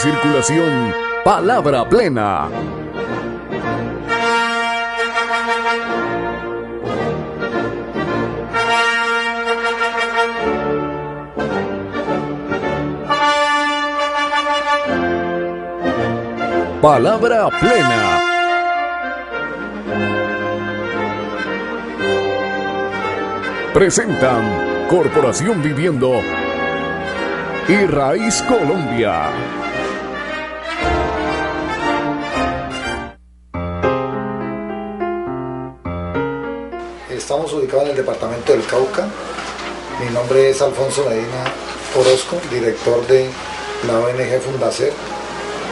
circulación, Palabra Plena. Palabra Plena. Presentan Corporación Viviendo y Raíz Colombia. Estamos ubicados en el departamento del Cauca. Mi nombre es Alfonso Medina Orozco, director de la ONG Fundacer,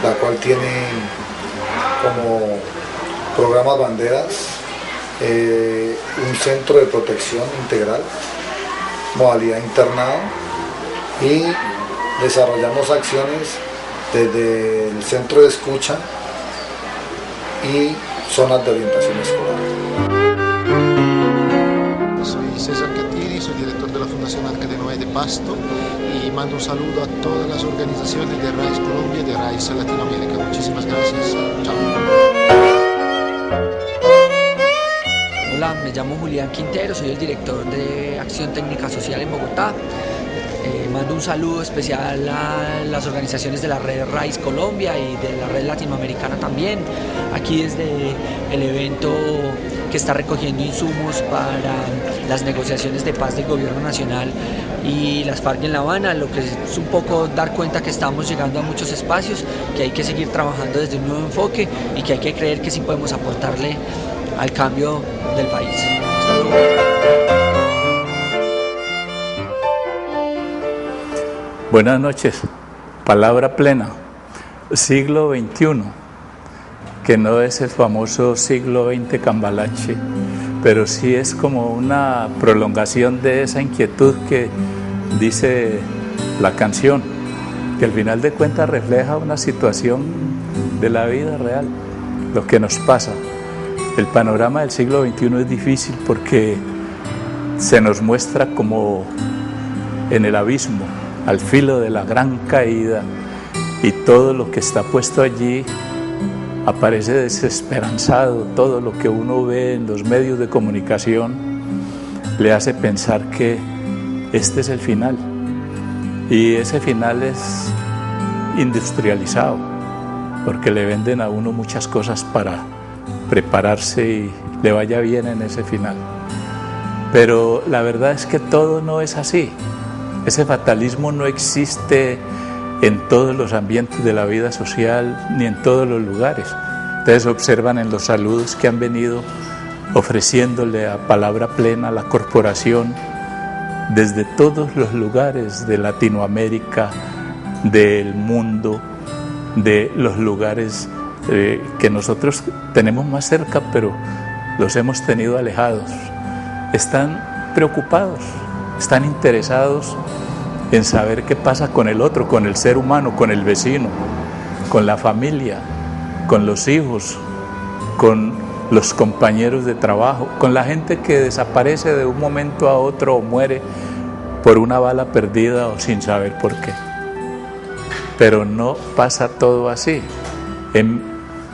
la cual tiene como programas banderas un centro de protección integral, modalidad internado, y desarrollamos acciones desde el centro de escucha y zonas de orientación escolar. Soy César Catini, soy director de la Fundación Arca de Noé de Pasto y mando un saludo a todas las organizaciones de Raíz Colombia y de Raíz Latinoamérica. Muchísimas gracias. Chao. Hola, me llamo Julián Quintero, soy el director de Acción Técnica Social en Bogotá. Mando un saludo especial a las organizaciones de la red Raíz Colombia y de la red latinoamericana también. Aquí desde el evento que está recogiendo insumos para las negociaciones de paz del gobierno nacional y las FARC en La Habana, lo que es un poco dar cuenta que estamos llegando a muchos espacios, que hay que seguir trabajando desde un nuevo enfoque y que hay que creer que sí podemos aportarle al cambio del país. Hasta luego. Buenas noches. Palabra Plena. Siglo XXI, que no es el famoso siglo XX cambalache, pero sí es como una prolongación de esa inquietud que dice la canción, que al final de cuentas refleja una situación de la vida real, lo que nos pasa. El panorama del siglo XXI es difícil porque se nos muestra como en el abismo, al filo de la gran caída, y todo lo que está puesto allí aparece desesperanzado. Todo lo que uno ve en los medios de comunicación le hace pensar que este es el final, y ese final es industrializado, porque le venden a uno muchas cosas para prepararse y le vaya bien en ese final. Pero la verdad es que todo no es así. Ese fatalismo no existe en todos los ambientes de la vida social ni en todos los lugares. Ustedes observan en los saludos que han venido ofreciéndole a Palabra Plena la corporación desde todos los lugares de Latinoamérica, del mundo, de los lugares que nosotros tenemos más cerca, pero los hemos tenido alejados. Están preocupados, están interesados en saber qué pasa con el otro, con el ser humano, con el vecino, con la familia, con los hijos, con los compañeros de trabajo, con la gente que desaparece de un momento a otro o muere por una bala perdida o sin saber por qué. Pero no pasa todo así. En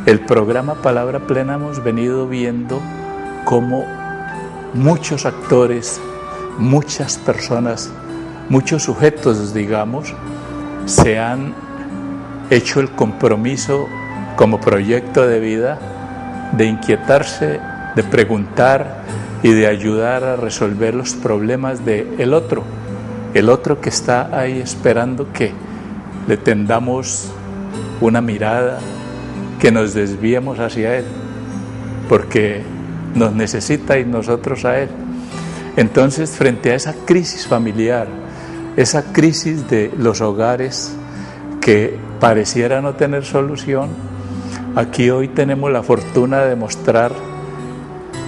el programa Palabra Plena hemos venido viendo cómo muchos actores, muchas personas, muchos sujetos, digamos, se han hecho el compromiso como proyecto de vida de inquietarse, de preguntar y de ayudar a resolver los problemas del otro, el otro que está ahí esperando que le tendamos una mirada, que nos desviemos hacia él, porque nos necesita y nosotros a él. Entonces, frente a esa crisis familiar, esa crisis de los hogares que pareciera no tener solución, aquí hoy tenemos la fortuna de mostrar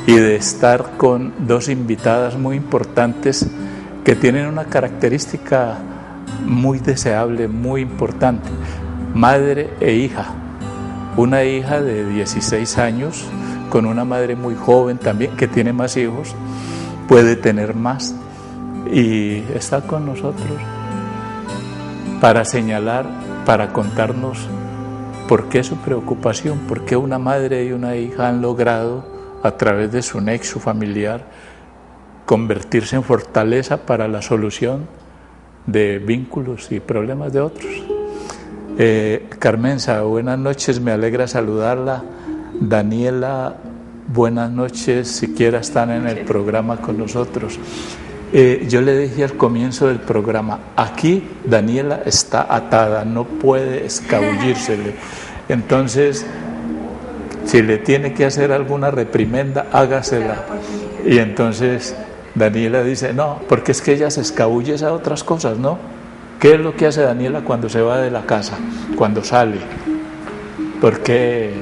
y de estar con dos invitadas muy importantes que tienen una característica muy deseable, muy importante: madre e hija. Una hija de 16 años con una madre muy joven también, que tiene más hijos, puede tener más, y está con nosotros para señalar para contarnos por qué su preocupación, por qué una madre y una hija han logrado, a través de su nexo familiar, convertirse en fortaleza para la solución de vínculos y problemas de otros. Carmenza, buenas noches, me alegra saludarla. Daniela, buenas noches, siquiera están en el programa con nosotros. Yo le dije al comienzo del programa, aquí Daniela está atada, no puede escabullírsele. Entonces, si le tiene que hacer alguna reprimenda, hágasela. Y entonces Daniela dice, no, porque es que ella se escabulle a otras cosas, ¿no? ¿Qué es lo que hace Daniela cuando se va de la casa, cuando sale? Porque,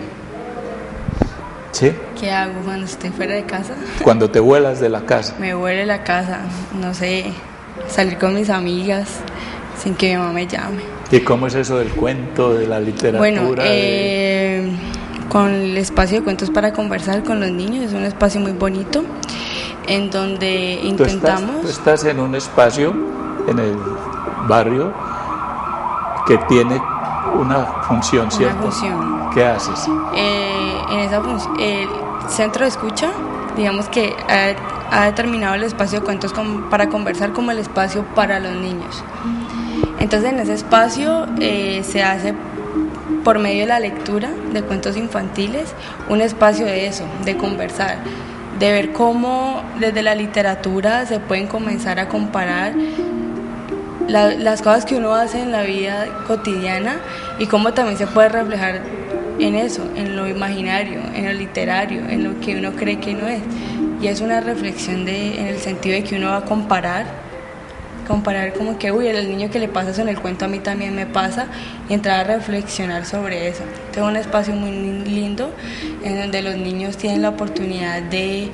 ¿sí? ¿Qué hago cuando estoy fuera de casa? Cuando te vuelas de la casa. Me vuelve la casa, no sé, salir con mis amigas sin que mi mamá me llame. ¿Y cómo es eso del cuento, de la literatura? Bueno, con el espacio de cuentos para conversar con los niños, es un espacio muy bonito en donde intentamos... Tú estás en un espacio en el barrio que tiene una función, ¿cierto? Una función. ¿Qué haces? En esa función, el centro de escucha, digamos que ha determinado el espacio de cuentos para conversar como el espacio para los niños. Entonces en ese espacio se hace por medio de la lectura de cuentos infantiles un espacio de eso, de conversar, de ver cómo desde la literatura se pueden comenzar a comparar las cosas que uno hace en la vida cotidiana y cómo también se puede reflejar en eso, en lo imaginario, en lo literario, en lo que uno cree que no es. Y es una reflexión en el sentido de que uno va a comparar como que, uy, el niño que le pasa eso en el cuento a mí también me pasa, y entrar a reflexionar sobre eso. Tengo un espacio muy lindo en donde los niños tienen la oportunidad de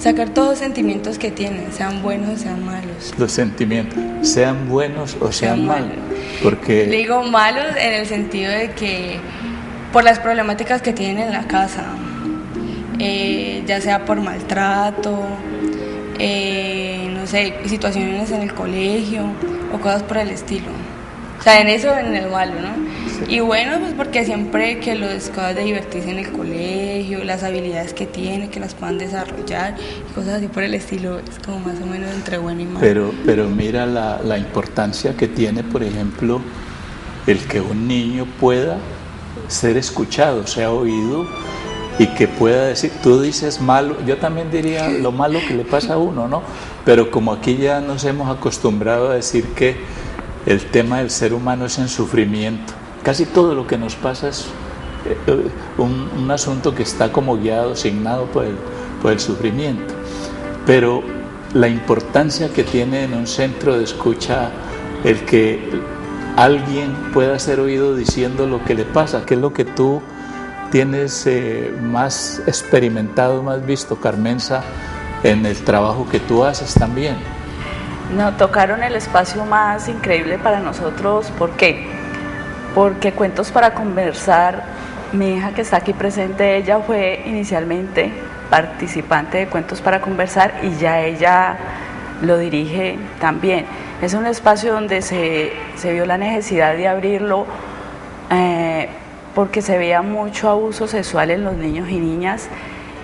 sacar todos los sentimientos que tienen, sean buenos o sean malos. Los sentimientos, sean buenos o sean malos. Porque... Digo malos en el sentido de que por las problemáticas que tienen en la casa, ya sea por maltrato, no sé, situaciones en el colegio o cosas por el estilo. O sea, en eso, en el malo, ¿no? Sí. Y bueno, pues porque siempre que las cosas de divertirse en el colegio, las habilidades que tienen, que las puedan desarrollar y cosas así por el estilo, es como más o menos entre bueno y malo. Pero mira la importancia que tiene, por ejemplo, el que un niño pueda ser escuchado, sea oído, y que pueda decir, tú dices malo, yo también diría lo malo que le pasa a uno, ¿no? Pero como aquí ya nos hemos acostumbrado a decir que el tema del ser humano es en sufrimiento, casi todo lo que nos pasa es un asunto que está como guiado, asignado por el sufrimiento. Pero la importancia que tiene en un centro de escucha el que alguien pueda ser oído diciendo lo que le pasa, que es lo que tú tienes más experimentado, más visto, Carmenza, en el trabajo que tú haces también. No, tocaron el espacio más increíble para nosotros. ¿Por qué? Porque Cuentos para Conversar, mi hija que está aquí presente, ella fue inicialmente participante de Cuentos para Conversar y ya ella lo dirige también. Es un espacio donde se vio la necesidad de abrirlo porque se veía mucho abuso sexual en los niños y niñas,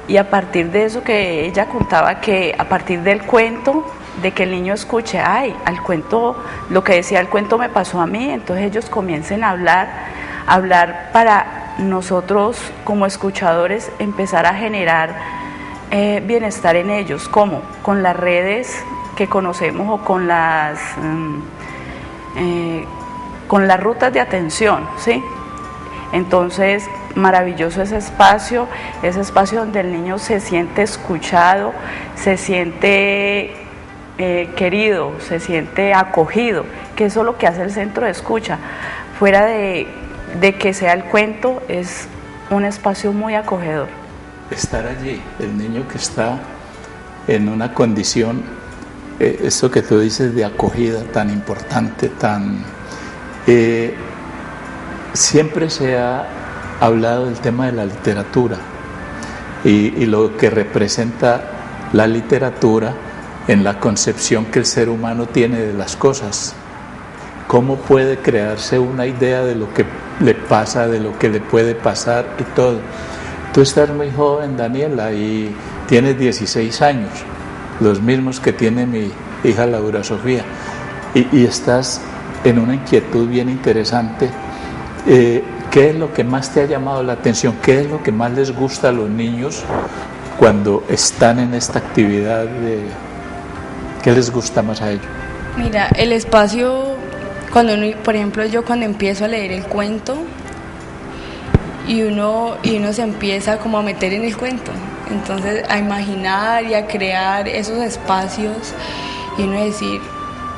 y a partir de eso que ella contaba, que a partir del cuento, de que el niño escuche, ay, al cuento, lo que decía el cuento me pasó a mí, entonces ellos comiencen a hablar para nosotros como escuchadores empezar a generar bienestar en ellos. ¿Cómo? Con las redes que conocemos o con las rutas de atención, ¿sí? Entonces, maravilloso ese espacio donde el niño se siente escuchado, se siente querido, se siente acogido, que eso es lo que hace el centro de escucha. Fuera de que sea el cuento, es un espacio muy acogedor. Estar allí, el niño que está en una condición, eso que tú dices de acogida tan importante, siempre se ha hablado del tema de la literatura y lo que representa la literatura en la concepción que el ser humano tiene de las cosas. cómo puede crearse una idea de lo que le pasa, de lo que le puede pasar y todo. Tú estás muy joven, Daniela, y tienes 16 años, los mismos que tiene mi hija Laura Sofía, y estás en una inquietud bien interesante. ¿Qué es lo que más te ha llamado la atención? ¿Qué es lo que más les gusta a los niños cuando están en esta actividad? ¿Qué les gusta más a ellos? Mira, el espacio, cuando uno, por ejemplo, yo cuando empiezo a leer el cuento y uno se empieza como a meter en el cuento, entonces a imaginar y a crear esos espacios y uno decir,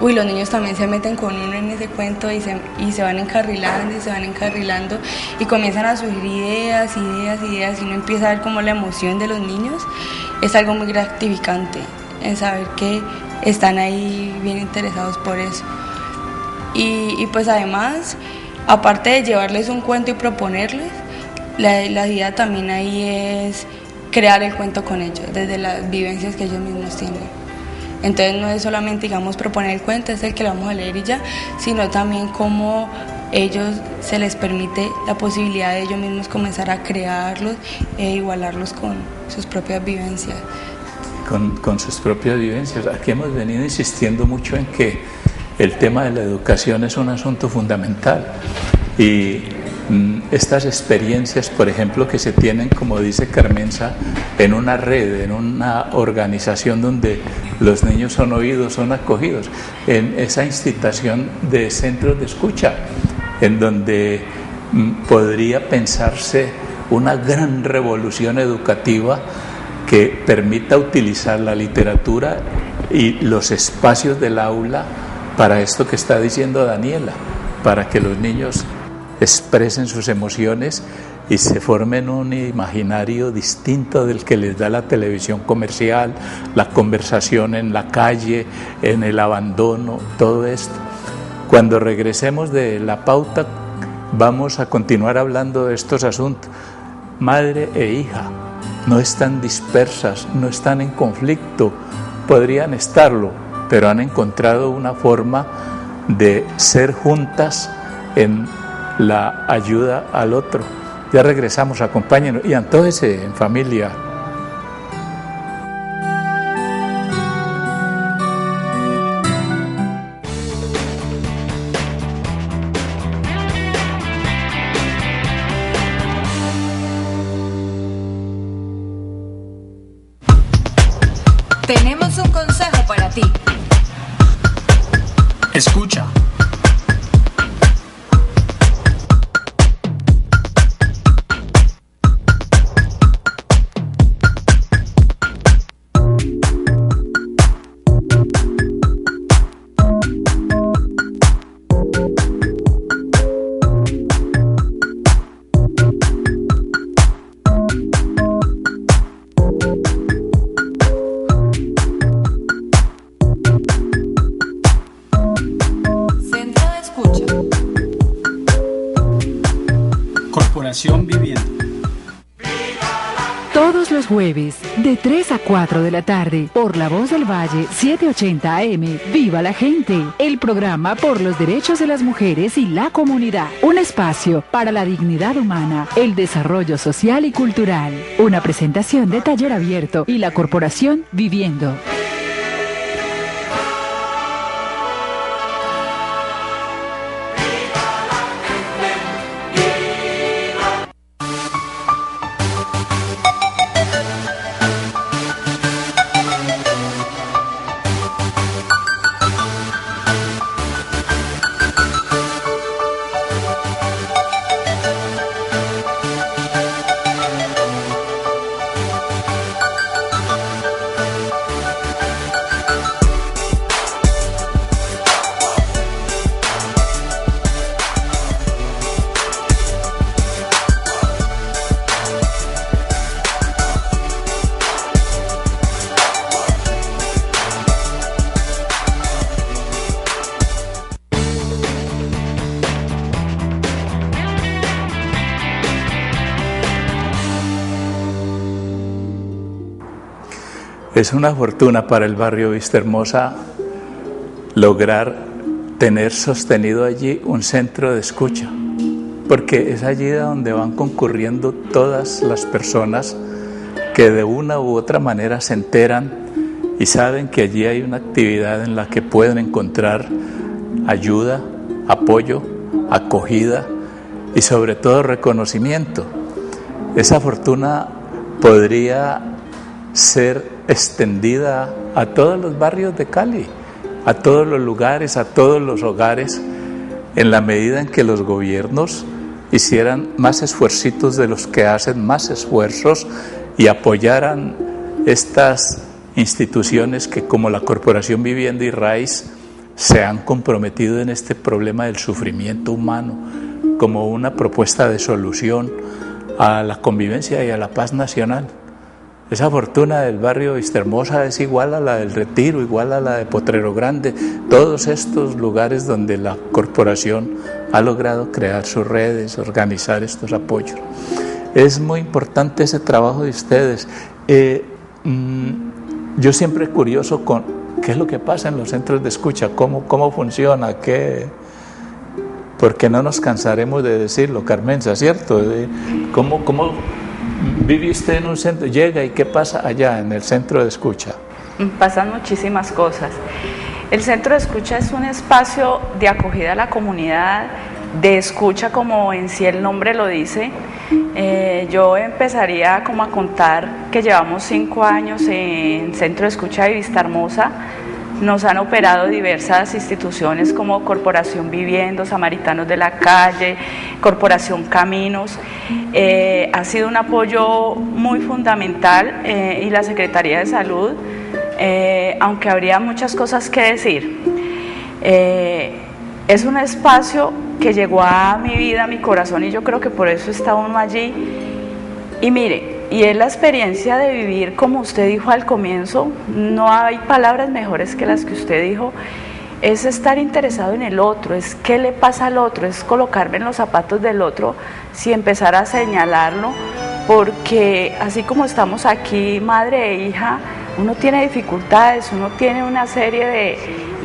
uy, los niños también se meten con uno en ese cuento y se van encarrilando y comienzan a surgir ideas y uno empieza a ver como la emoción de los niños. Es algo muy gratificante en saber que están ahí bien interesados por eso. Y pues además, aparte de llevarles un cuento y proponerles, la idea también ahí es crear el cuento con ellos, desde las vivencias que ellos mismos tienen. Entonces no es solamente, digamos, proponer el cuento, es el que lo vamos a leer y ya, sino también cómo ellos se les permite la posibilidad de ellos mismos comenzar a crearlos e igualarlos con sus propias vivencias. Con sus propias vivencias. Aquí hemos venido insistiendo mucho en que el tema de la educación es un asunto fundamental y estas experiencias, por ejemplo, que se tienen, como dice Carmenza, en una red, en una organización donde los niños son oídos, son acogidos, en esa institución de centros de escucha, en donde podría pensarse una gran revolución educativa que permita utilizar la literatura y los espacios del aula para esto que está diciendo Daniela, para que los niños expresen sus emociones y se formen un imaginario distinto del que les da la televisión comercial, la conversación en la calle, en el abandono, todo esto. Cuando regresemos de la pauta vamos a continuar hablando de estos asuntos. Madre e hija no están dispersas, no están en conflicto, podrían estarlo, pero han encontrado una forma de ser juntas en la ayuda al otro. Ya regresamos, acompáñenos y antójese en familia. Tenemos un consejo para ti. Escucha. Viviendo. Todos los jueves, de 3 a 4 de la tarde, por La Voz del Valle, 780 AM, ¡Viva la Gente! El programa por los derechos de las mujeres y la comunidad. Un espacio para la dignidad humana, el desarrollo social y cultural. Una presentación de Taller Abierto y la Corporación Viviendo. Es una fortuna para el barrio Vista Hermosa lograr tener sostenido allí un centro de escucha, porque es allí donde van concurriendo todas las personas que de una u otra manera se enteran y saben que allí hay una actividad en la que pueden encontrar ayuda, apoyo, acogida y sobre todo reconocimiento. Esa fortuna podría ser extendida a todos los barrios de Cali, a todos los lugares, a todos los hogares, en la medida en que los gobiernos hicieran más esfuercitos de los que hacen más esfuerzos y apoyaran estas instituciones que, como la Corporación Vivienda y RAIS, se han comprometido en este problema del sufrimiento humano como una propuesta de solución a la convivencia y a la paz nacional. Esa fortuna del barrio Vistahermosa es igual a la del Retiro, igual a la de Potrero Grande, todos estos lugares donde la corporación ha logrado crear sus redes, organizar estos apoyos. Es muy importante ese trabajo de ustedes. Yo siempre curioso con qué es lo que pasa en los centros de escucha, cómo funciona, porque no nos cansaremos de decirlo, Carmenza, ¿cierto? ¿Cómo vive usted en un centro? Llega y ¿qué pasa allá en el centro de escucha? Pasan muchísimas cosas. El centro de escucha es un espacio de acogida a la comunidad, de escucha como en sí el nombre lo dice. Yo empezaría como a contar que llevamos 5 años en Centro de Escucha de Vistahermosa. Nos han operado diversas instituciones como Corporación Vivienda, Samaritanos de la Calle, Corporación Caminos. Ha sido un apoyo muy fundamental y la Secretaría de Salud, aunque habría muchas cosas que decir. Es un espacio que llegó a mi vida, a mi corazón, y yo creo que por eso está uno allí. Y mire, y es la experiencia de vivir, como usted dijo al comienzo, no hay palabras mejores que las que usted dijo, es estar interesado en el otro, es qué le pasa al otro, es colocarme en los zapatos del otro, si empezar a señalarlo, porque así como estamos aquí, madre e hija, uno tiene dificultades, uno tiene una serie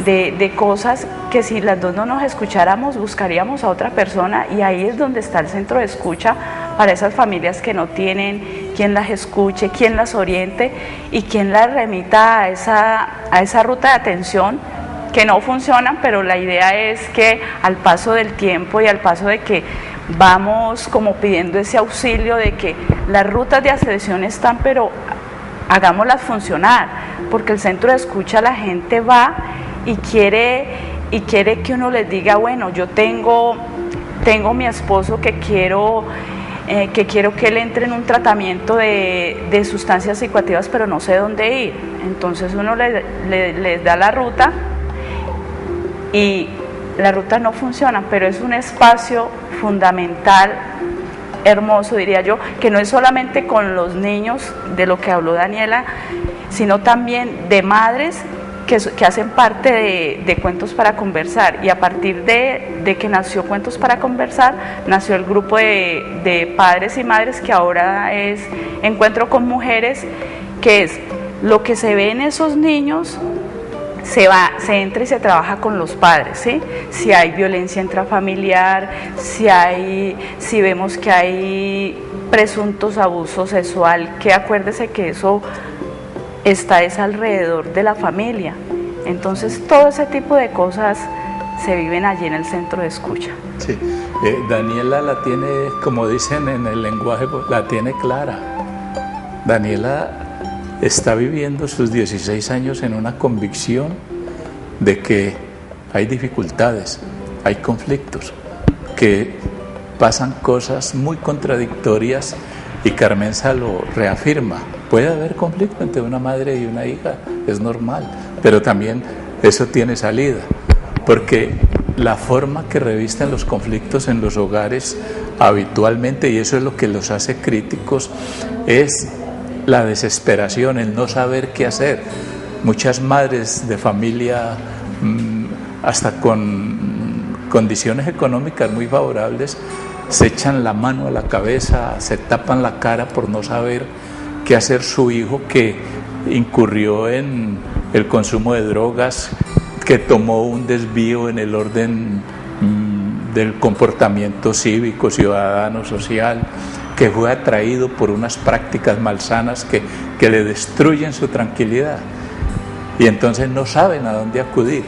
de cosas que si las dos no nos escucháramos, buscaríamos a otra persona, y ahí es donde está el centro de escucha para esas familias que no tienen quien las escuche, quien las oriente y quien las remita a esa ruta de atención que no funcionan, pero la idea es que al paso del tiempo y al paso de que vamos como pidiendo ese auxilio de que las rutas de atención están, pero hagámoslas funcionar, porque el centro de escucha la gente va y quiere que uno les diga, bueno, yo tengo mi esposo que quiero que él entre en un tratamiento de sustancias psicoactivas, pero no sé dónde ir. Entonces uno les da la ruta y la ruta no funciona, pero es un espacio fundamental, hermoso, diría yo, que no es solamente con los niños, de lo que habló Daniela, sino también de madres que hacen parte de Cuentos para Conversar, y a partir de que nació Cuentos para Conversar, nació el grupo de padres y madres que ahora es Encuentro con Mujeres, que es lo que se ve en esos niños, se entra y se trabaja con los padres, ¿sí? Si hay violencia intrafamiliar, si vemos que hay presuntos abusos sexual, que acuérdese que eso está alrededor de la familia. Entonces todo ese tipo de cosas se viven allí en el centro de escucha. Sí, Daniela la tiene, como dicen en el lenguaje, la tiene clara. Daniela está viviendo sus 16 años en una convicción de que hay dificultades, hay conflictos, que pasan cosas muy contradictorias, y Carmenza lo reafirma. Puede haber conflicto entre una madre y una hija, es normal, pero también eso tiene salida, porque la forma que revisten los conflictos en los hogares habitualmente, y eso es lo que los hace críticos, es la desesperación, el no saber qué hacer. Muchas madres de familia, hasta con condiciones económicas muy favorables, se echan la mano a la cabeza, se tapan la cara por no saber qué hacer su hijo que incurrió en el consumo de drogas, que tomó un desvío en el orden del comportamiento cívico, ciudadano, social, que fue atraído por unas prácticas malsanas que le destruyen su tranquilidad. Y entonces no saben a dónde acudir.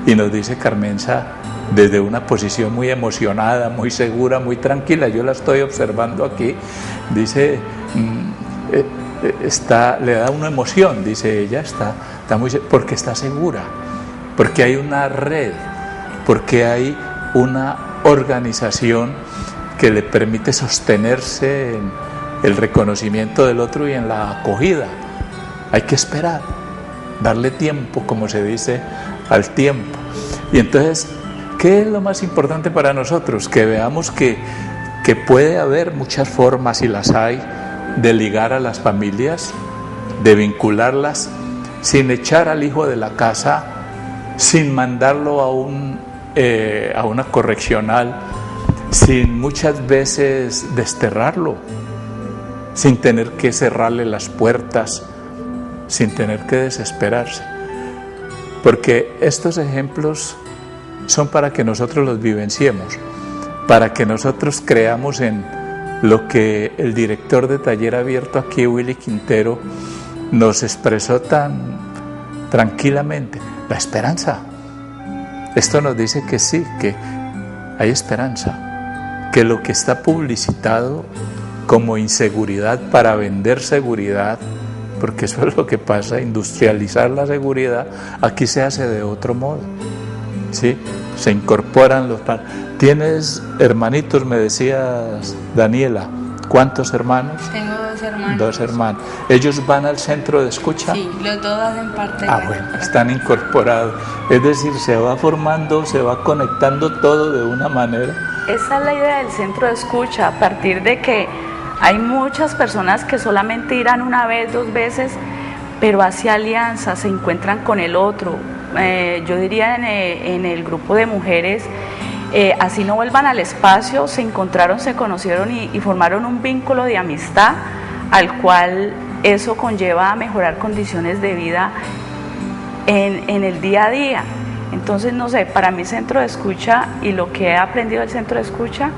Y nos dice Carmenza, desde una posición muy emocionada, muy segura, muy tranquila, yo la estoy observando aquí, dice, le da una emoción, dice ella, está muy, porque está segura, porque hay una red, porque hay una organización que le permite sostenerse en el reconocimiento del otro y en la acogida. Hay que esperar, darle tiempo, como se dice, al tiempo. Y entonces, ¿qué es lo más importante para nosotros? Que veamos que puede haber muchas formas, y las hay, de ligar a las familias, de vincularlas, sin echar al hijo de la casa, sin mandarlo a una correccional, sin muchas veces desterrarlo, sin tener que cerrarle las puertas, sin tener que desesperarse. Porque estos ejemplos son para que nosotros los vivenciemos, para que nosotros creamos en lo que el director de Taller Abierto aquí, Willy Quintero, nos expresó tan tranquilamente: la esperanza. Esto nos dice que sí, que hay esperanza, que lo que está publicitado como inseguridad para vender seguridad, porque eso es lo que pasa, industrializar la seguridad, aquí se hace de otro modo, ¿sí? Se incorporan los padres. ¿Tienes hermanitos, me decías, Daniela? ¿Cuántos hermanos? Tengo 2 hermanos. 2 hermanos. ¿Ellos van al centro de escucha? Sí, los 2 hacen parte de bueno, están incorporados. Es decir, se va formando, se va conectando todo de una manera. Esa es la idea del centro de escucha, a partir de que hay muchas personas que solamente irán una vez, 2 veces, pero hace alianzas, se encuentran con el otro. Yo diría en el grupo de mujeres, así no vuelvan al espacio, se encontraron, se conocieron y formaron un vínculo de amistad, al cual eso conlleva a mejorar condiciones de vida en el día a día. Entonces, no sé, para mí centro de escucha y lo que he aprendido del centro de escucha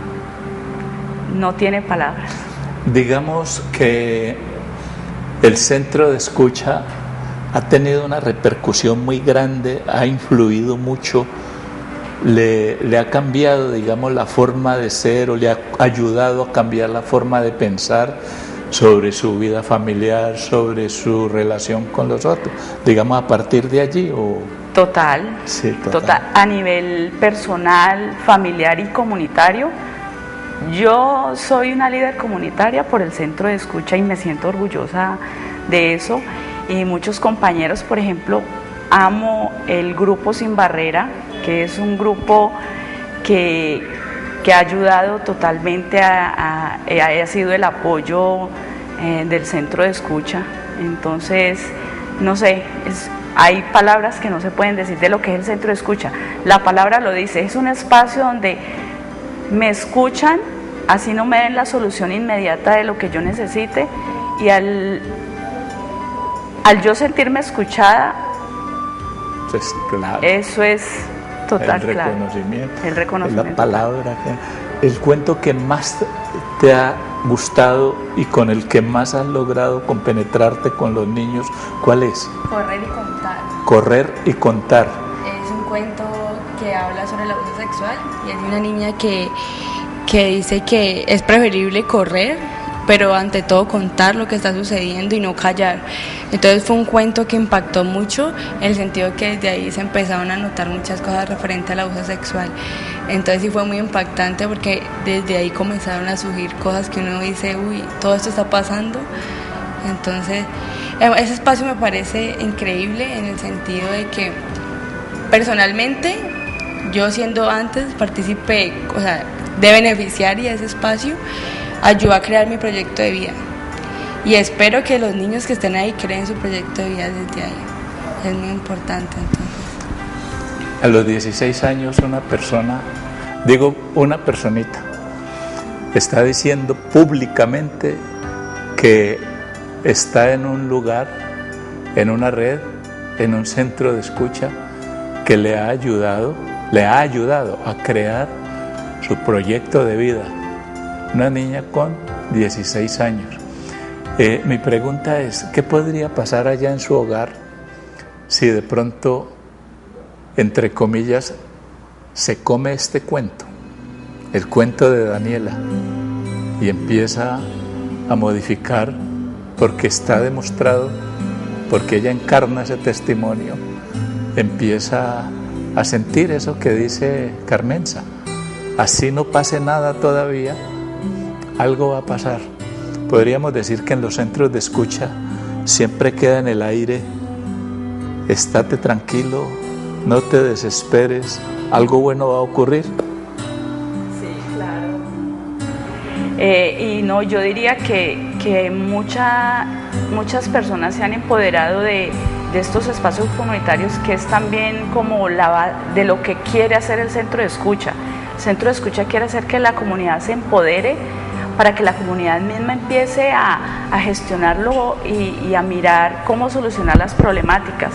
no tiene palabras. Digamos que el centro de escucha ha tenido una repercusión muy grande, ha influido mucho, le ha cambiado, digamos, la forma de ser, o le ha ayudado a cambiar la forma de pensar sobre su vida familiar, sobre su relación con los otros, digamos, a partir de allí. Total, sí, total. A nivel personal, familiar y comunitario, yo soy una líder comunitaria por el centro de escucha y me siento orgullosa de eso. Y muchos compañeros, por ejemplo, amo el grupo Sin Barrera, que es un grupo que ha ayudado totalmente, ha sido el apoyo del centro de escucha. Entonces, no sé, hay palabras que no se pueden decir de lo que es el centro de escucha. La palabra lo dice, es un espacio donde me escuchan, así no me den la solución inmediata de lo que yo necesite, y al yo sentirme escuchada, pues, claro, eso es total, el reconocimiento, claro. El reconocimiento. La palabra, el cuento que más te ha gustado y con el que más has logrado compenetrarte con los niños, ¿cuál es? Correr y contar. Correr y contar. Es un cuento que habla sobre el abuso sexual y es de una niña que dice que es preferible correr, pero ante todo contar lo que está sucediendo y no callar. Entonces fue un cuento que impactó mucho, en el sentido que desde ahí se empezaron a notar muchas cosas referentes al abuso sexual. Entonces sí fue muy impactante, porque desde ahí comenzaron a surgir cosas que uno dice, uy, todo esto está pasando. Entonces ese espacio me parece increíble, en el sentido de que personalmente yo, siendo antes partícipe, o sea, de beneficiaria de ese espacio, ayudó a crear mi proyecto de vida, y espero que los niños que estén ahí creen su proyecto de vida desde ahí. Es muy importante. Entonces, a los 16 años una personita está diciendo públicamente que está en un lugar, en una red, en un centro de escucha, que le ha ayudado a crear su proyecto de vida. Una niña con 16 años. Mi pregunta es, ¿qué podría pasar allá en su hogar si de pronto, entre comillas, se come este cuento, el cuento de Daniela, y empieza a modificar porque está demostrado, porque ella encarna ese testimonio, empieza a sentir eso que dice Carmenza? Así no pase nada todavía, algo va a pasar. Podríamos decir que en los centros de escucha siempre queda en el aire: estate tranquilo, no te desesperes, algo bueno va a ocurrir. Sí, claro. Y no, yo diría que muchas personas se han empoderado de estos espacios comunitarios, que es también como de lo que quiere hacer el centro de escucha. El centro de escucha quiere hacer que la comunidad se empodere, para que la comunidad misma empiece a gestionarlo y a mirar cómo solucionar las problemáticas.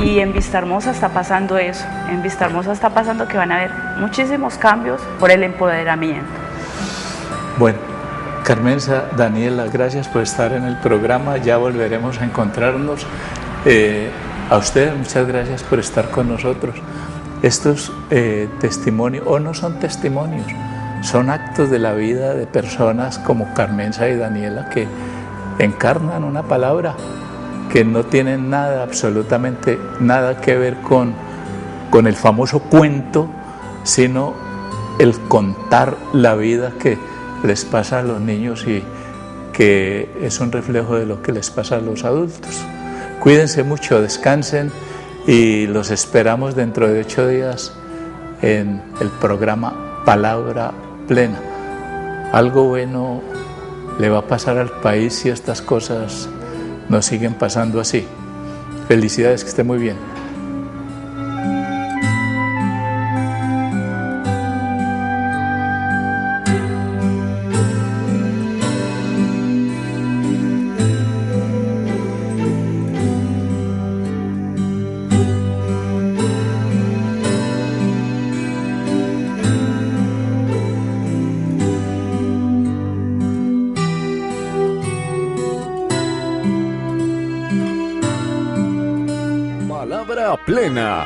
Y en Vista Hermosa está pasando eso, en Vista Hermosa está pasando que van a haber muchísimos cambios por el empoderamiento. Bueno, Carmenza, Daniela, gracias por estar en el programa, ya volveremos a encontrarnos. A ustedes muchas gracias por estar con nosotros. Estos testimonios, o no son testimonios, son actos de la vida de personas como Carmenza y Daniela, que encarnan una palabra, que no tienen nada, absolutamente nada que ver con el famoso cuento, sino el contar la vida que les pasa a los niños y que es un reflejo de lo que les pasa a los adultos. Cuídense mucho, descansen y los esperamos dentro de 8 días en el programa Palabra Plena. Algo bueno le va a pasar al país si estas cosas no siguen pasando así. Felicidades, que esté muy bien. Palabra Plena.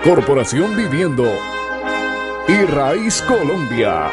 Corporación Viviendo y Raíz Colombia.